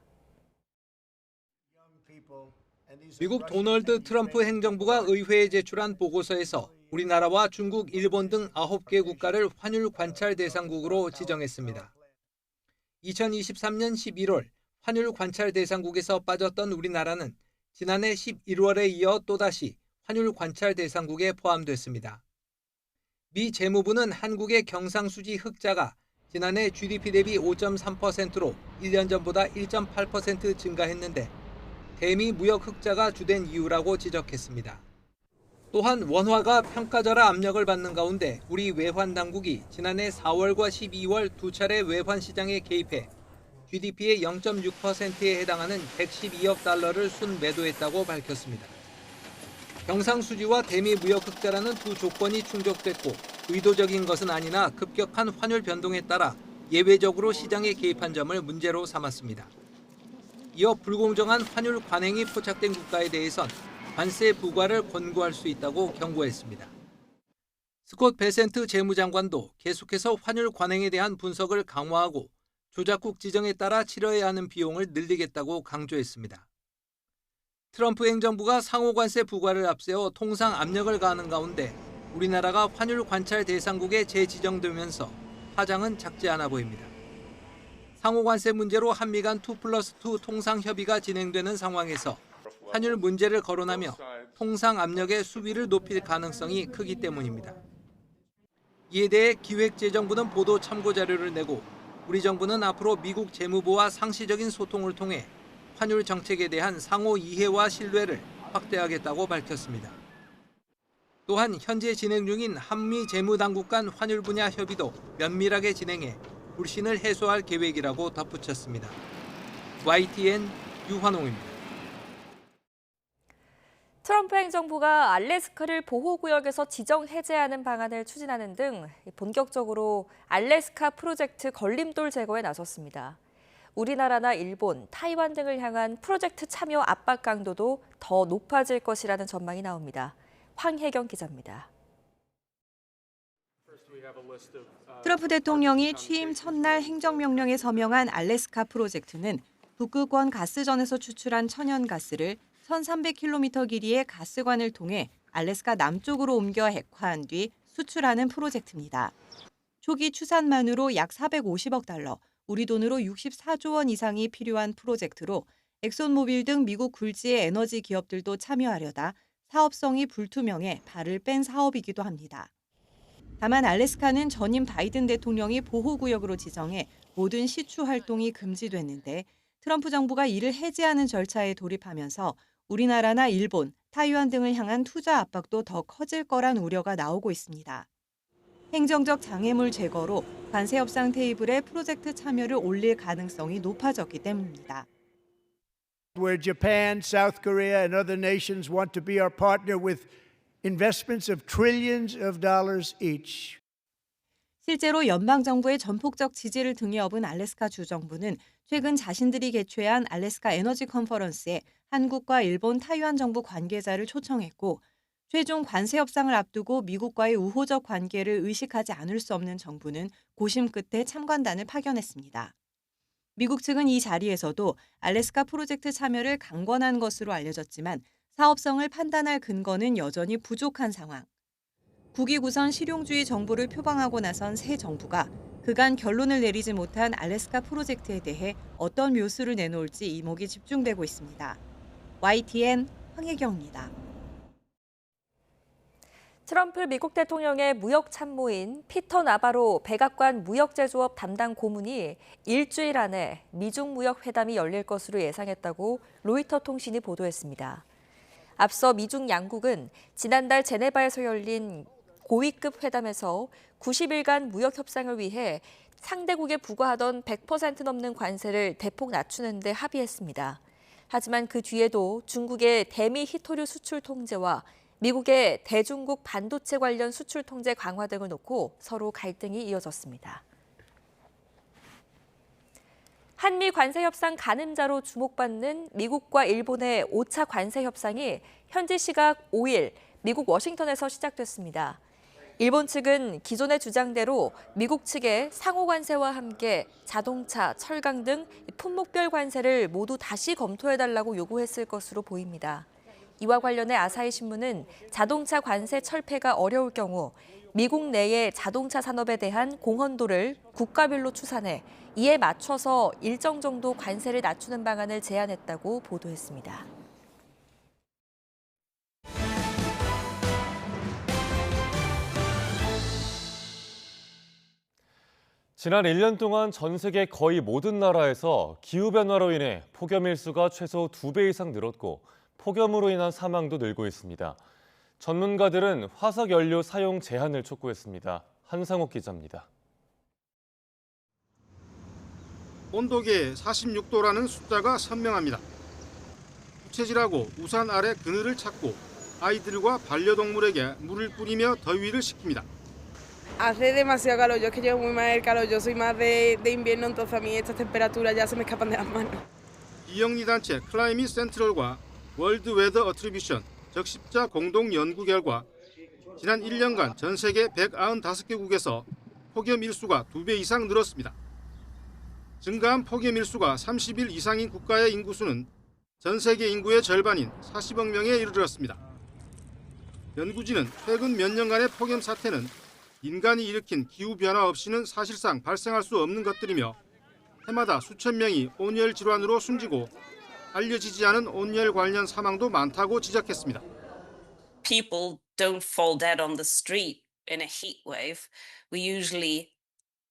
미국 도널드 트럼프 행정부가 의회에 제출한 보고서에서 우리나라와 중국, 일본 등 9개 국가를 환율 관찰 대상국으로 지정했습니다. 2023년 11월 환율 관찰 대상국에서 빠졌던 우리나라는 지난해 11월에 이어 또다시 환율 관찰 대상국에 포함됐습니다. 미 재무부는 한국의 경상수지 흑자가 지난해 GDP 대비 5.3%로 1년 전보다 1.8% 증가했는데 대미 무역 흑자가 주된 이유라고 지적했습니다. 또한 원화가 평가절하 압력을 받는 가운데 우리 외환 당국이 지난해 4월과 12월 두 차례 외환 시장에 개입해 GDP의 0.6%에 해당하는 112억 달러를 순매도했다고 밝혔습니다. 경상수지와 대미 무역 흑자라는 두 조건이 충족됐고 의도적인 것은 아니나 급격한 환율 변동에 따라 예외적으로 시장에 개입한 점을 문제로 삼았습니다. 이어 불공정한 환율 관행이 포착된 국가에 대해선 관세 부과를 권고할 수 있다고 경고했습니다. 스콧 베센트 재무장관도 계속해서 환율 관행에 대한 분석을 강화하고 조작국 지정에 따라 치러야 하는 비용을 늘리겠다고 강조했습니다. 트럼프 행정부가 상호관세 부과를 앞세워 통상 압력을 가하는 가운데 우리나라가 환율 관찰 대상국에 재지정되면서 파장은 작지 않아 보입니다. 상호관세 문제로 한미 간 2+2 통상 협의가 진행되는 상황에서 환율 문제를 거론하며 통상 압력의 수위를 높일 가능성이 크기 때문입니다. 이에 대해 기획재정부는 보도 참고 자료를 내고 우리 정부는 앞으로 미국 재무부와 상시적인 소통을 통해 환율 정책에 대한 상호 이해와 신뢰를 확대하겠다고 밝혔습니다. 또한 현재 진행 중인 한미 재무당국 간 환율 분야 협의도 면밀하게 진행해 불신을 해소할 계획이라고 덧붙였습니다. YTN 유환홍입니다. 트럼프 행정부가 알래스카를 보호구역에서 지정 해제하는 방안을 추진하는 등 본격적으로 알래스카 프로젝트 걸림돌 제거에 나섰습니다. 우리나라나 일본, 타이완 등을 향한 프로젝트 참여 압박 강도도 더 높아질 것이라는 전망이 나옵니다. 황혜경 기자입니다. 트럼프 대통령이 취임 첫날 행정명령에 서명한 알래스카 프로젝트는 북극권 가스전에서 추출한 천연가스를 1,300km 길이의 가스관을 통해 알래스카 남쪽으로 옮겨 액화한 뒤 수출하는 프로젝트입니다. 초기 추산만으로 약 450억 달러, 우리 돈으로 64조 원 이상이 필요한 프로젝트로 엑손모빌 등 미국 굴지의 에너지 기업들도 참여하려다 사업성이 불투명해 발을 뺀 사업이기도 합니다. 다만 알래스카는 전임 바이든 대통령이 보호구역으로 지정해 모든 시추 활동이 금지됐는데 트럼프 정부가 이를 해제하는 절차에 돌입하면서 우리나라나 일본, 타이완 등을 향한 투자 압박도 더 커질 거란 우려가 나오고 있습니다. 행정적 장애물 제거로 관세 협상 테이블에 프로젝트 참여를 올릴 가능성이 높아졌기 때문입니다. Where Japan, South Korea and other nations want to be our partner with investments of trillions of dollars each. 실제로 연방정부의 전폭적 지지를 등에 업은 알래스카 주정부는 최근 자신들이 개최한 알래스카 에너지 컨퍼런스에 한국과 일본, 타이완 정부 관계자를 초청했고 최종 관세 협상을 앞두고 미국과의 우호적 관계를 의식하지 않을 수 없는 정부는 고심 끝에 참관단을 파견했습니다. 미국 측은 이 자리에서도 알래스카 프로젝트 참여를 강권한 것으로 알려졌지만 사업성을 판단할 근거는 여전히 부족한 상황. 국위구선 실용주의 정부를 표방하고 나선 새 정부가 그간 결론을 내리지 못한 알래스카 프로젝트에 대해 어떤 묘수를 내놓을지 이목이 집중되고 있습니다. YTN 황혜경입니다. 트럼프 미국 대통령의 무역 참모인 피터 나바로 백악관 무역제조업 담당 고문이 일주일 안에 미중 무역 회담이 열릴 것으로 예상했다고 로이터 통신이 보도했습니다. 앞서 미중 양국은 지난달 제네바에서 열린 고위급 회담에서 90일간 무역 협상을 위해 상대국에 부과하던 100% 넘는 관세를 대폭 낮추는 데 합의했습니다. 하지만 그 뒤에도 중국의 대미 히토류 수출 통제와 미국의 대중국 반도체 관련 수출 통제 강화 등을 놓고 서로 갈등이 이어졌습니다. 한미 관세 협상 가늠자로 주목받는 미국과 일본의 5차 관세 협상이 현지 시각 5일 미국 워싱턴에서 시작됐습니다. 일본 측은 기존의 주장대로 미국 측의 상호 관세와 함께 자동차, 철강 등 품목별 관세를 모두 다시 검토해달라고 요구했을 것으로 보입니다. 이와 관련해 아사히 신문은 자동차 관세 철폐가 어려울 경우 미국 내의 자동차 산업에 대한 공헌도를 국가별로 추산해 이에 맞춰서 일정 정도 관세를 낮추는 방안을 제안했다고 보도했습니다. 지난 1년 동안 전 세계 거의 모든 나라에서 기후변화로 인해 폭염 일수가 최소 2배 이상 늘었고 폭염으로 인한 사망도 늘고 있습니다. 전문가들은 화석 연료 사용 제한을 촉구했습니다. 한상욱 기자입니다. 온도계에 46도라는 숫자가 선명합니다. 부채질하고 우산 아래 그늘을 찾고 아이들과 반려동물에게 물을 뿌리며 더위를 식힙니다. Hace demasiado calor, yo es que llevo muy mal el calor, yo soy más de invierno, entonces a mí estas temperaturas ya se me escapan de las manos. 비영리 단체 클라이밋 센트럴과 월드 웨더 어트리뷰션 적십자 공동 연구 결과 지난 1년간 전 세계 195개국에서 폭염 일수가 2배 이상 늘었습니다. 증가한 폭염 일수가 30일 이상인 국가의 인구수는 전 세계 인구의 절반인 40억 명에 이르렀습니다. 연구진은 최근 몇 년간의 폭염 사태는 인간이 일으킨 기후변화 없이는 사실상 발생할 수 없는 것들이며 해마다 수천 명이 온열 질환으로 숨지고 알려지지 않은 온열 관련 사망도 많다고 지적했습니다. People don't fall dead on the street in a heat wave. We usually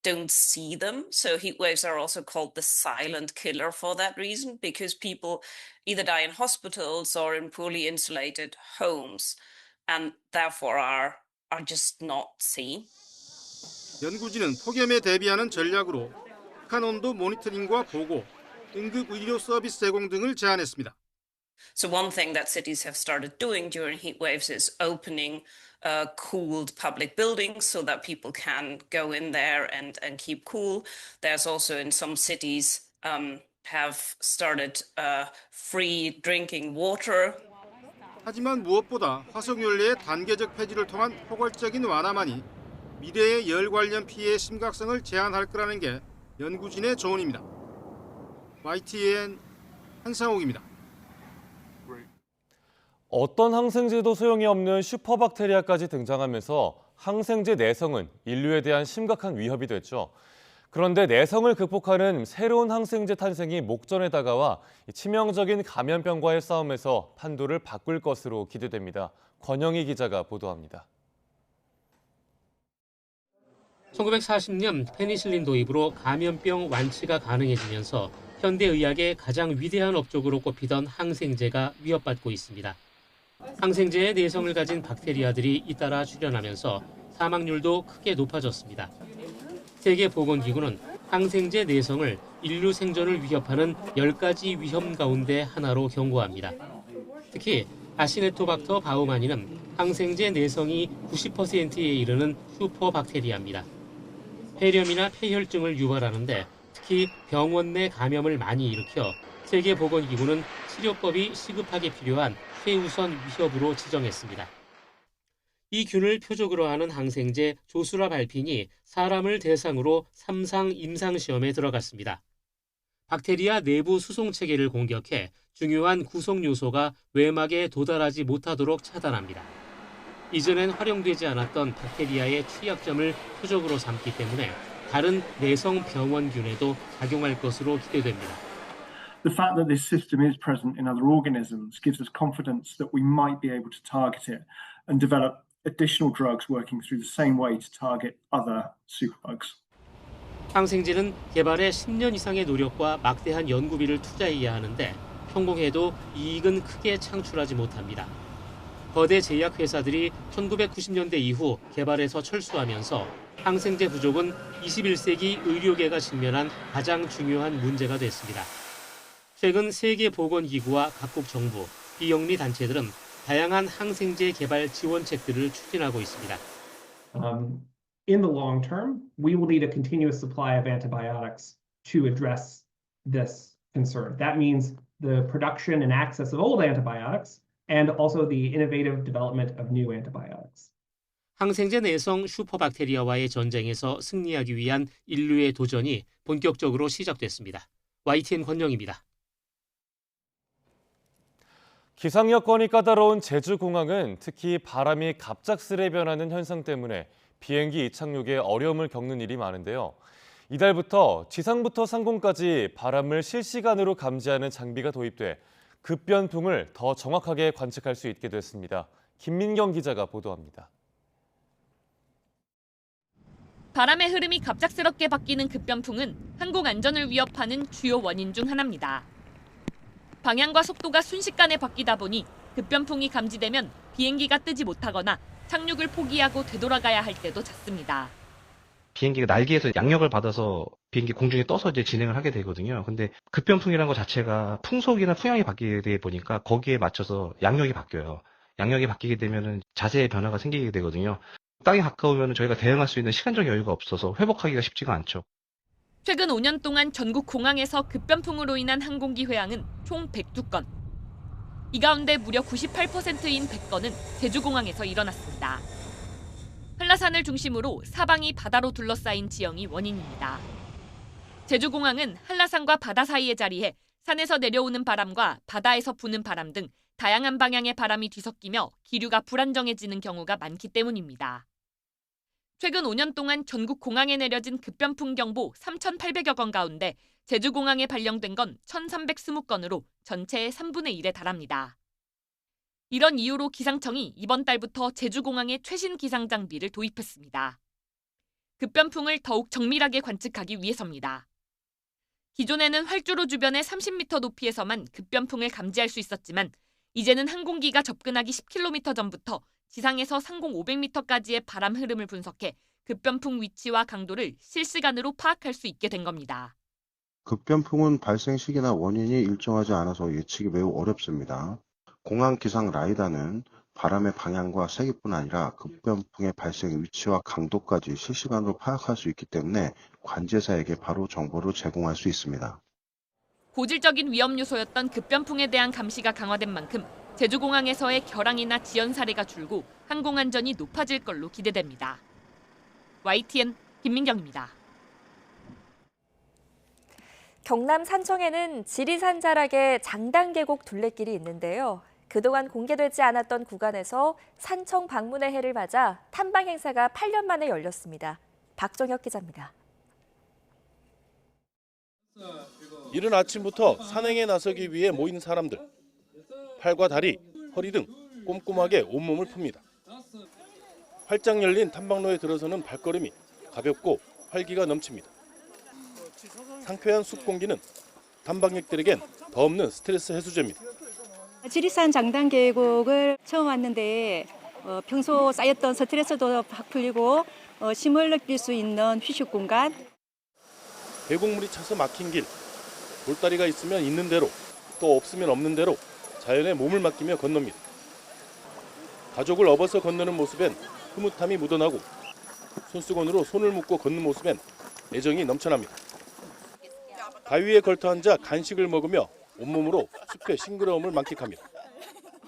don't see them. So heat waves are also called the silent killer for that reason, because people either die in hospitals or in poorly insulated homes and therefore are just not seen. 연구진은 폭염에 대비하는 전략으로 극한 온도 모니터링과 보고, 응급 의료 서비스 제공 등을 제안했습니다. So one thing that cities have started doing during heat waves is opening cooled public buildings so that people can go in there and keep cool. There's also in some cities have started free drinking water. 하지만 무엇보다 화석연료의 단계적 폐지를 통한 포괄적인 완화만이 미래의 열 관련 피해의 심각성을 제한할 거라는 게 연구진의 조언입니다. YTN 한상욱입니다. 어떤 항생제도 소용이 없는 슈퍼박테리아까지 등장하면서 항생제 내성은 인류에 대한 심각한 위협이 됐죠. 그런데 내성을 극복하는 새로운 항생제 탄생이 목전에 다가와 치명적인 감염병과의 싸움에서 판도를 바꿀 것으로 기대됩니다. 권영희 기자가 보도합니다. 1940년 페니실린 도입으로 감염병 완치가 가능해지면서 현대의학의 가장 위대한 업적으로 꼽히던 항생제가 위협받고 있습니다. 항생제의 내성을 가진 박테리아들이 잇따라 출현하면서 사망률도 크게 높아졌습니다. 세계보건기구는 항생제 내성을 인류 생존을 위협하는 10가지 위험 가운데 하나로 경고합니다. 특히 아시네토박터 바우마니는 항생제 내성이 90%에 이르는 슈퍼박테리아입니다. 폐렴이나 폐혈증을 유발하는데 특히 병원 내 감염을 많이 일으켜 세계보건기구는 치료법이 시급하게 필요한 최우선 위협으로 지정했습니다. 이 균을 표적으로 하는 항생제 조수라발핀이 사람을 대상으로 3상 임상시험에 들어갔습니다. 박테리아 내부 수송 체계를 공격해 중요한 구성 요소가 외막에 도달하지 못하도록 차단합니다. 이전엔 활용되지 않았던 박테리아의 취약점을 표적으로 삼기 때문에 다른 내성 병원균에도 작용할 것으로 기대됩니다. The fact that this system is present in other organisms gives us confidence that we might be able to target it and develop additional drugs working through the same way to target other superbugs. 항생제는 개발에 10년 이상의 노력과 막대한 연구비를 투자해야 하는데 성공해도 이익은 크게 창출하지 못합니다. 거대 제약회사들이 1990년대 이후 개발에서 철수하면서 항생제 부족은 21세기 의료계가 직면한 가장 중요한 문제가 됐습니다. 최근 세계보건기구와 각국 정부, 비영리 단체들은 다양한 항생제 개발 지원책들을 추진하고 있습니다. In the long term, we will need a continuous supply of antibiotics to address this concern. That means the production and access of old antibiotics and also the innovative development of new antibiotics. 항생제 내성 슈퍼박테리아와의 전쟁에서 승리하기 위한 인류의 도전이 본격적으로 시작됐습니다. YTN 권영입니다. 기상 여건이 까다로운 제주공항은 특히 바람이 갑작스레 변하는 현상 때문에 비행기 이착륙에 어려움을 겪는 일이 많은데요. 이달부터 지상부터 상공까지 바람을 실시간으로 감지하는 장비가 도입돼 급변풍을 더 정확하게 관측할 수 있게 됐습니다. 김민경 기자가 보도합니다. 바람의 흐름이 갑작스럽게 바뀌는 급변풍은 항공 안전을 위협하는 주요 원인 중 하나입니다. 방향과 속도가 순식간에 바뀌다 보니 급변풍이 감지되면 비행기가 뜨지 못하거나 착륙을 포기하고 되돌아가야 할 때도 잦습니다. 비행기가 날개에서 양력을 받아서 비행기 공중에 떠서 이제 진행을 하게 되거든요. 근데 급변풍이라는 것 자체가 풍속이나 풍향이 바뀌게 되다 보니까 거기에 맞춰서 양력이 바뀌어요. 양력이 바뀌게 되면은 자세의 변화가 생기게 되거든요. 땅에 가까우면 저희가 대응할 수 있는 시간적 여유가 없어서 회복하기가 쉽지가 않죠. 최근 5년 동안 전국 공항에서 급변풍으로 인한 항공기 회항은 총 102건. 이 가운데 무려 98%인 100건은 제주공항에서 일어났습니다. 한라산을 중심으로 사방이 바다로 둘러싸인 지형이 원인입니다. 제주공항은 한라산과 바다 사이에 자리해 산에서 내려오는 바람과 바다에서 부는 바람 등 다양한 방향의 바람이 뒤섞이며 기류가 불안정해지는 경우가 많기 때문입니다. 최근 5년 동안 전국 공항에 내려진 급변풍 경보 3,800여 건 가운데 제주공항에 발령된 건 1,320건으로 전체의 3분의 1에 달합니다. 이런 이유로 기상청이 이번 달부터 제주공항에 최신 기상 장비를 도입했습니다. 급변풍을 더욱 정밀하게 관측하기 위해서입니다. 기존에는 활주로 주변의 30m 높이에서만 급변풍을 감지할 수 있었지만 이제는 항공기가 접근하기 10km 전부터 지상에서 상공 500m까지의 바람 흐름을 분석해 급변풍 위치와 강도를 실시간으로 파악할 수 있게 된 겁니다. 급변풍은 발생 시기나 원인이 일정하지 않아서 예측이 매우 어렵습니다. 공항 기상 라이다는 바람의 방향과 세기뿐 아니라 급변풍의 발생 위치와 강도까지 실시간으로 파악할 수 있기 때문에 관제사에게 바로 정보를 제공할 수 있습니다. 고질적인 위험 요소였던 급변풍에 대한 감시가 강화된 만큼 제주공항에서의 결항이나 지연 사례가 줄고 항공안전이 높아질 걸로 기대됩니다. YTN 김민경입니다. 경남 산청에는 지리산 자락의 장단계곡 둘레길이 있는데요. 그동안 공개되지 않았던 구간에서 산청 방문의 해를 맞아 탐방 행사가 8년 만에 열렸습니다. 박정혁 기자입니다. 이른 아침부터 산행에 나서기 위해 모인 사람들. 팔과 다리, 허리 등 꼼꼼하게 온몸을 풉니다. 활짝 열린 탐방로에 들어서는 발걸음이 가볍고 활기가 넘칩니다. 상쾌한 숲 공기는 탐방객들에겐 더 없는 스트레스 해소제입니다. 지리산 장단계곡을 처음 왔는데 평소 쌓였던 스트레스도 확 풀리고 쉼을 느낄 수 있는 휴식 공간. 계곡물이 차서 막힌 길, 돌다리가 있으면 있는 대로, 또 없으면 없는 대로 자연에 몸을 맡기며 건넙니다. 가족을 업어서 건너는 모습엔 흐뭇함이 묻어나고 손수건으로 손을 묶고 걷는 모습엔 애정이 넘쳐납니다. 바위에 걸터 앉아 간식을 먹으며 온몸으로 숲의 싱그러움을 만끽합니다.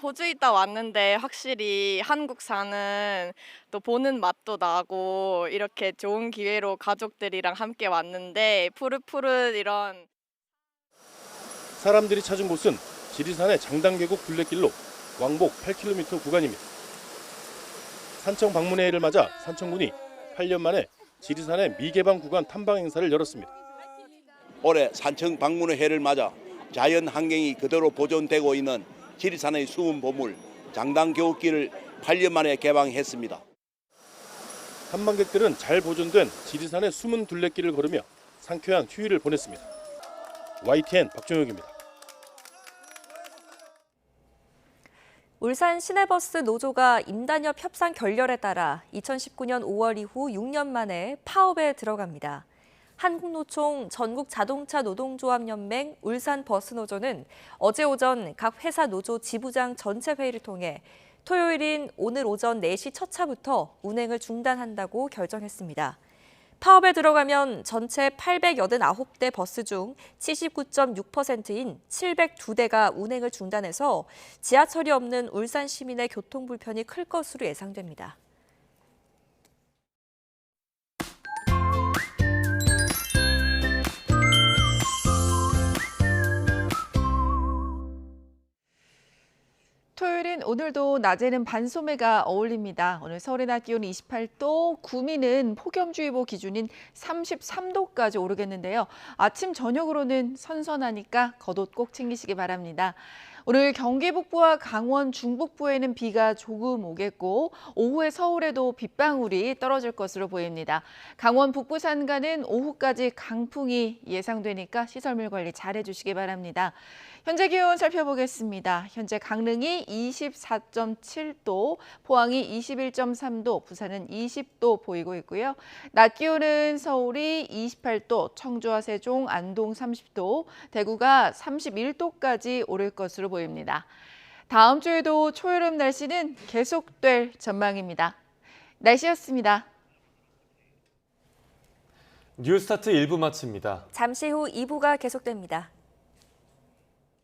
호주 있다 왔는데 확실히 한국산은 또 보는 맛도 나고 이렇게 좋은 기회로 가족들이랑 함께 왔는데 푸릇푸릇 이런. 사람들이 찾은 곳은 지리산의 장단계곡 둘레길로 왕복 8km 구간입니다. 산청 방문의 해를 맞아 산청군이 8년 만에 지리산의 미개방 구간 탐방 행사를 열었습니다. 올해 산청 방문의 해를 맞아 자연 환경이 그대로 보존되고 있는 지리산의 숨은 보물 장단계곡길을 8년 만에 개방했습니다. 탐방객들은 잘 보존된 지리산의 숨은 둘레길을 걸으며 상쾌한 휴일을 보냈습니다. YTN 박정혁입니다. 울산 시내버스 노조가 임단협 협상 결렬에 따라 2019년 5월 이후 6년 만에 파업에 들어갑니다. 한국노총 전국자동차노동조합연맹 울산버스노조는 어제 오전 각 회사 노조 지부장 전체 회의를 통해 토요일인 오늘 오전 4시 첫 차부터 운행을 중단한다고 결정했습니다. 파업에 들어가면 전체 889대 버스 중 79.6%인 702대가 운행을 중단해서 지하철이 없는 울산 시민의 교통 불편이 클 것으로 예상됩니다. 토요일인 오늘도 낮에는 반소매가 어울립니다. 오늘 서울의 낮 기온은 28도, 구미는 폭염주의보 기준인 33도까지 오르겠는데요. 아침 저녁으로는 선선하니까 겉옷 꼭 챙기시기 바랍니다. 오늘 경기 북부와 강원 중북부에는 비가 조금 오겠고 오후에 서울에도 빗방울이 떨어질 것으로 보입니다. 강원 북부 산간은 오후까지 강풍이 예상되니까 시설물 관리 잘 해주시기 바랍니다. 현재 기온 살펴보겠습니다. 현재 강릉이 24.7도, 포항이 21.3도, 부산은 20도 보이고 있고요. 낮 기온은 서울이 28도, 청주와 세종, 안동 30도, 대구가 31도까지 오를 것으로 보입니다. 다음 주에도 초여름 날씨는 계속될 전망입니다. 날씨였습니다. 뉴스타트 1부 마칩니다. 잠시 후 2부가 계속됩니다.